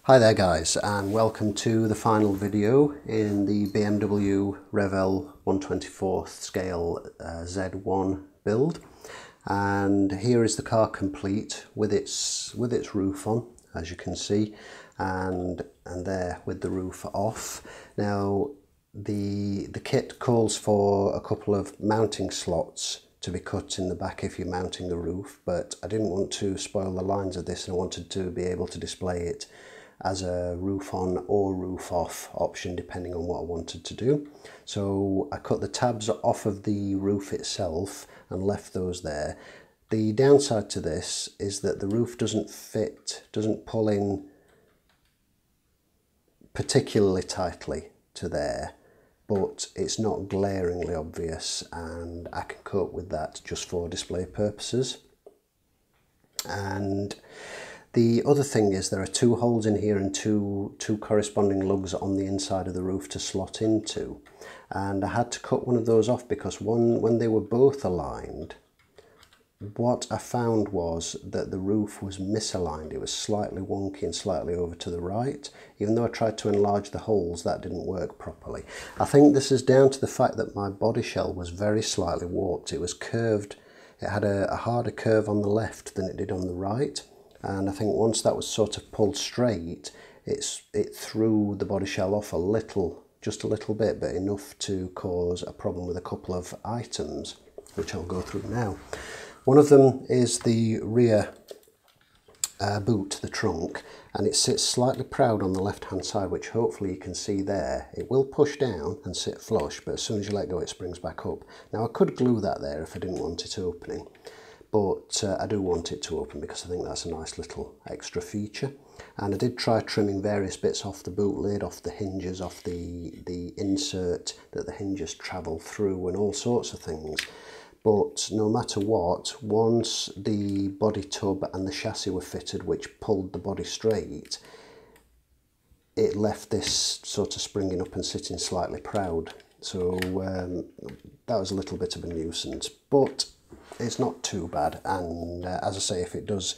Hi there guys, and welcome to the final video in the BMW Revell 1/24th scale Z1 build. And here is the car complete with its roof on, as you can see, and there with the roof off. Now the kit calls for a couple of mounting slots to be cut in the back if you're mounting the roof, but I didn't want to spoil the lines of this and I wanted to be able to display it as a roof on or roof off option depending on what I wanted to do. So I cut the tabs off of the roof itself and left those there. The downside to this is that the roof doesn't pull in particularly tightly to there, but it's not glaringly obvious and I can cope with that just for display purposes. And the other thing is there are two holes in here and two corresponding lugs on the inside of the roof to slot into, and I had to cut one of those off because when they were both aligned, what I found was that the roof was misaligned. It was slightly wonky and slightly over to the right. Even though I tried to enlarge the holes, that didn't work properly. I think this is down to the fact that my body shell was very slightly warped. It was curved. It had a harder curve on the left than it did on the right. And I think once that was sort of pulled straight, it threw the body shell off just a little bit, but enough to cause a problem with a couple of items, which I'll go through now. One of them is the rear boot, the trunk, and it sits slightly proud on the left-hand side, which hopefully you can see there. It will push down and sit flush, but as soon as you let go, it springs back up. Now, I could glue that there if I didn't want it opening, but I do want it to open because I think that's a nice little extra feature. And I did try trimming various bits off the boot lid, off the hinges, off the insert that the hinges travel through, and all sorts of things. But no matter what, once the body tub and the chassis were fitted, which pulled the body straight, it left this sort of springing up and sitting slightly proud. So that was a little bit of a nuisance, but it's not too bad. And as I say, if it does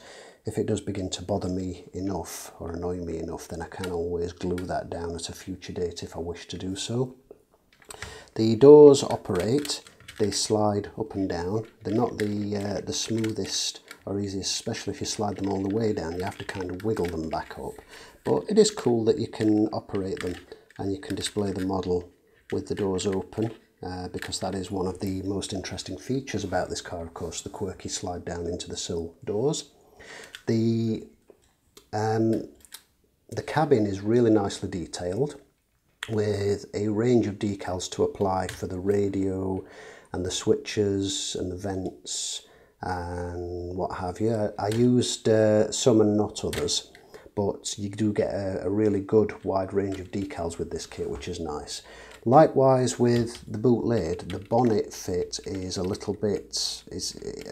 begin to bother me enough or annoy me enough, then I can always glue that down at a future date if I wish to do so. The doors operate. They slide up and down. They're not the smoothest or easiest, especially if you slide them all the way down. You have to kind of wiggle them back up. But it is cool that you can operate them and you can display the model with the doors open, because that is one of the most interesting features about this car, of course, the quirky slide down into the sill doors. The cabin is really nicely detailed with a range of decals to apply for the radio and the switches and the vents and what have you. I used some and not others, but you do get a really good wide range of decals with this kit, which is nice. Likewise with the boot lid, the bonnet fit is a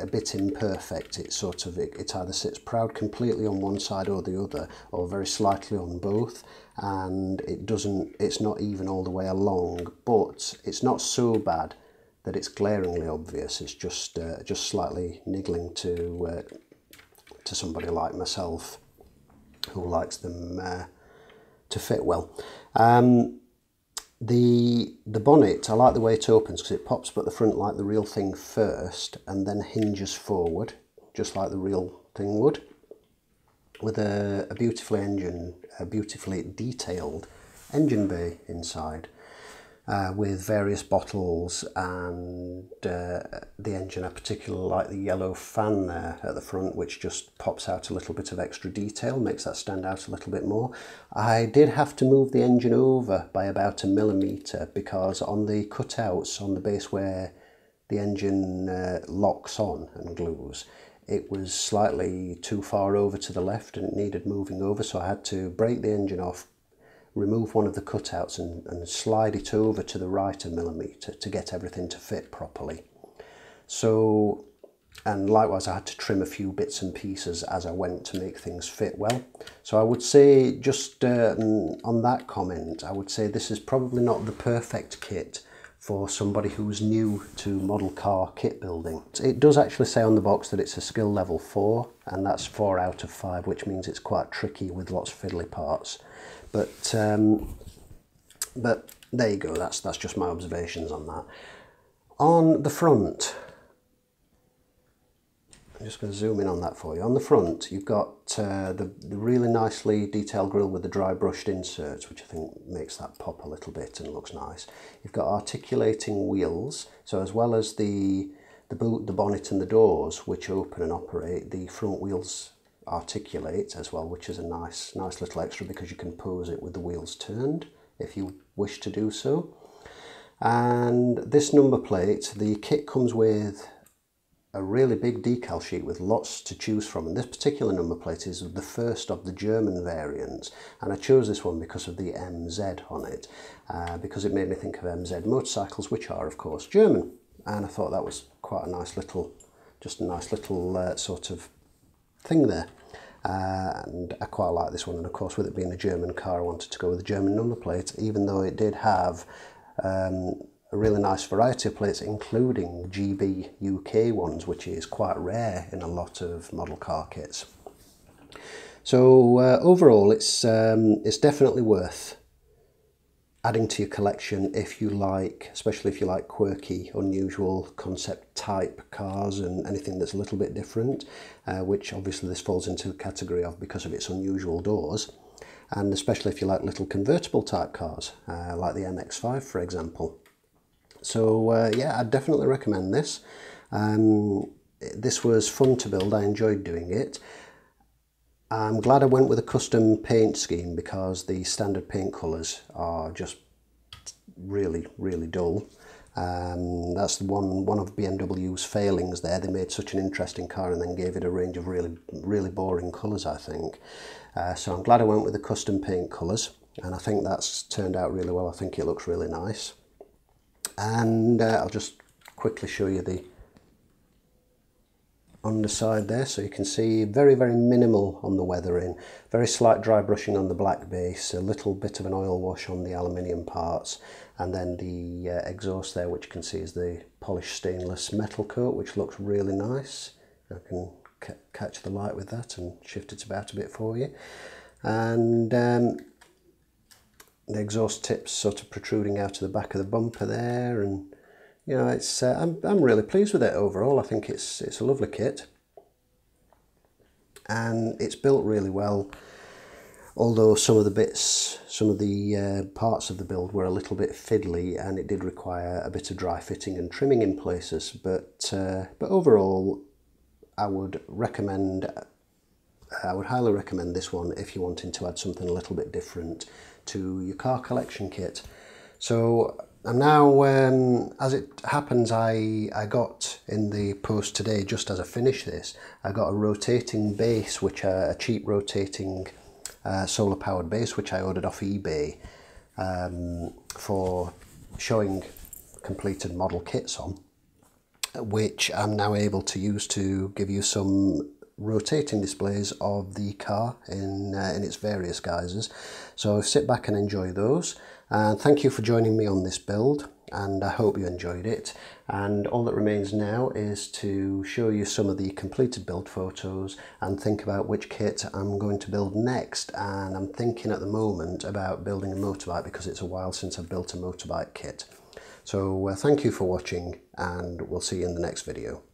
bit imperfect. It either sits proud completely on one side or the other, or very slightly on both, and it's not even all the way along, but it's not so bad that it's glaringly obvious. It's just slightly niggling to somebody like myself who likes them to fit well. The bonnet, I like the way it opens because it pops up at the front like the real thing first and then hinges forward just like the real thing would, with a beautifully detailed engine bay inside, with various bottles and the engine. I particularly like the yellow fan there at the front, which just pops out a little bit of extra detail, makes that stand out a little bit more. I did have to move the engine over by about 1 millimetre because on the cutouts on the base where the engine locks on and glues, it was slightly too far over to the left and it needed moving over, so I had to break the engine off, remove one of the cutouts and slide it over to the right 1 millimetre to get everything to fit properly. So, and likewise I had to trim a few bits and pieces as I went to make things fit well. So I would say, just on that comment, I would say this is probably not the perfect kit for somebody who's new to model car kit building. It does actually say on the box that it's a skill level 4, and that's 4 out of 5, which means it's quite tricky with lots of fiddly parts. But there you go, that's just my observations on that. On the front, I'm just going to zoom in on that for you. On the front, you've got the really nicely detailed grille with the dry brushed inserts, which I think makes that pop a little bit and looks nice. You've got articulating wheels, so as well as the boot, the bonnet and the doors, which open and operate, the front wheels articulate as well, which is a nice little extra because you can pose it with the wheels turned if you wish to do so. And this number plate, the kit comes with a really big decal sheet with lots to choose from, and this particular number plate is the first of the German variants, and I chose this one because of the MZ on it, because it made me think of MZ motorcycles, which are of course German, and I thought that was quite a nice little, just a nice little sort of thing there. And I quite like this one, and of course with it being a German car I wanted to go with the German number plate, even though it did have a really nice variety of plates, including GB UK ones, which is quite rare in a lot of model car kits. So overall it's definitely worth adding to your collection if you like, especially if you like quirky, unusual concept type cars and anything that's a little bit different, which obviously this falls into the category of because of its unusual doors, and especially if you like little convertible type cars, like the MX-5 for example. So yeah, I'd definitely recommend this. This was fun to build, I enjoyed doing it. I'm glad I went with a custom paint scheme because the standard paint colours are just really dull. That's one of BMW's failings there. They made such an interesting car and then gave it a range of really boring colours, I think. So I'm glad I went with the custom paint colours, and I think that's turned out really well. I think it looks really nice. And I'll just quickly show you the underside there, so you can see very minimal on the weathering, very slight dry brushing on the black base, a little bit of an oil wash on the aluminium parts, and then the exhaust there, which you can see is the polished stainless metal coat, which looks really nice. I can catch the light with that and shift it about a bit for you. And the exhaust tips sort of protruding out of the back of the bumper there, and you know, it's I'm really pleased with it overall. I think it's a lovely kit, and it's built really well. Although some of the parts of the build were a little bit fiddly, and it did require a bit of dry fitting and trimming in places. But overall, I would highly recommend this one if you're wanting to add something a little bit different to your car collection kit. So I'm now, as it happens, I got in the post today, just as I finish this, I got a rotating base, which a cheap rotating solar powered base, which I ordered off eBay for showing completed model kits on, which I'm now able to use to give you some rotating displays of the car in its various guises. So sit back and enjoy those, and thank you for joining me on this build, and I hope you enjoyed it. And all that remains now is to show you some of the completed build photos and think about which kit I'm going to build next. And I'm thinking at the moment about building a motorbike because it's a while since I've built a motorbike kit. So thank you for watching, and we'll see you in the next video.